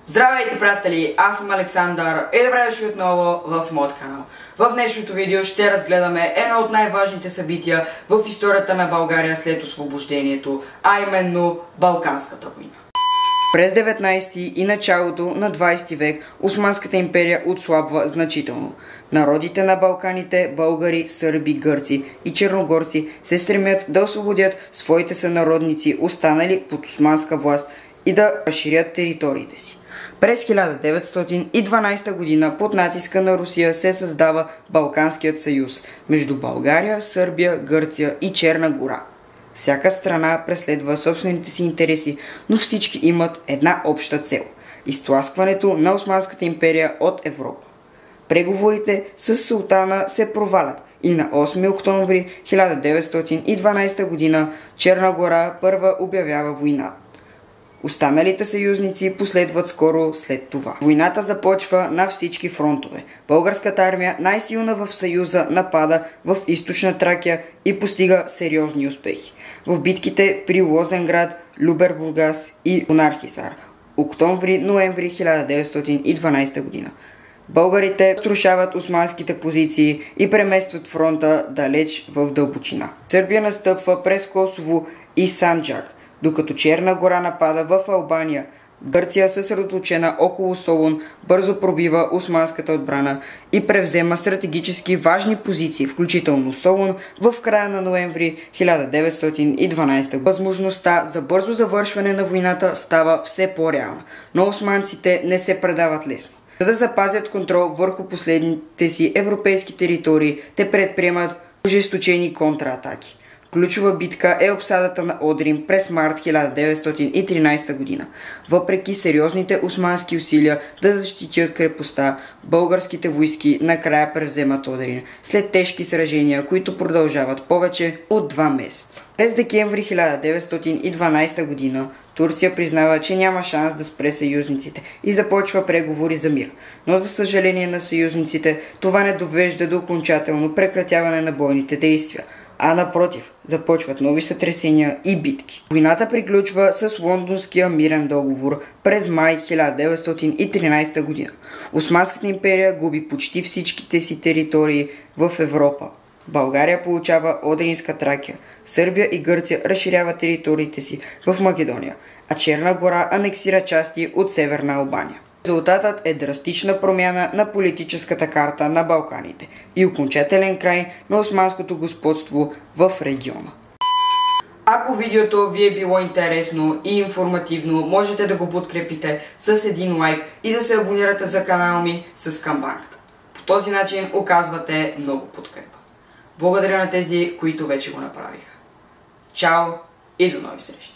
Здравейте, приятели! Аз съм Александър и добре дошли отново в моят канал. В днешното видео ще разгледаме едно от най-важните събития в историята на България след освобождението, а именно Балканската война. През 19 и началото на 20 век Османската империя отслабва значително. Народите на Балканите, българи, сърби, гърци и черногорци се стремят да освободят своите сънародници, останали под османска власт, и да разширят териториите си. През 1912 година под натиска на Русия се създава Балканският съюз между България, Сърбия, Гърция и Черна гора. Всяка страна преследва собствените си интереси, но всички имат една обща цел – изтласкването на Османската империя от Европа. Преговорите с султана се провалят и на 8 октомври 1912 година Черна гора първа обявява война. Останалите съюзници последват скоро след това. Войната започва на всички фронтове. Българската армия, най-силна в съюза, напада в източна Тракия и постига сериозни успехи. В битките при Лозенград, Любер-Бургас и Монархисар, октомври-ноември 1912 година. Българите струшават османските позиции и преместват фронта далеч в дълбочина. Сърбия настъпва през Косово и Санджак, докато Черна гора напада в Албания. Гърция, съсредоточена около Солун, бързо пробива османската отбрана и превзема стратегически важни позиции, включително Солун, в края на ноември 1912. Възможността за бързо завършване на войната става все по-реална, но османците не се предават лесно. За да запазят контрол върху последните си европейски територии, те предприемат ожесточени контратаки. Ключова битка е обсадата на Одрин през март 1913 година. Въпреки сериозните османски усилия да защитят крепостта, българските войски накрая превземат Одрин след тежки сражения, които продължават повече от 2 месеца. През декември 1912 година Турция признава, че няма шанс да спре съюзниците и започва преговори за мир. Но за съжаление на съюзниците това не довежда до окончателно прекратяване на бойните действия, а напротив, започват нови сътресения и битки. Войната приключва с Лондонския мирен договор през май 1913 година. Османската империя губи почти всичките си територии в Европа. България получава Одринска Тракия, Сърбия и Гърция разширяват териториите си в Македония, а Черна гора анексира части от Северна Албания. Резултатът е драстична промяна на политическата карта на Балканите и окончателен край на османското господство в региона. Ако видеото ви е било интересно и информативно, можете да го подкрепите с един лайк и да се абонирате за канала ми с камбанката. По този начин оказвате много подкрепа. Благодаря на тези, които вече го направиха. Чао и до нови срещи!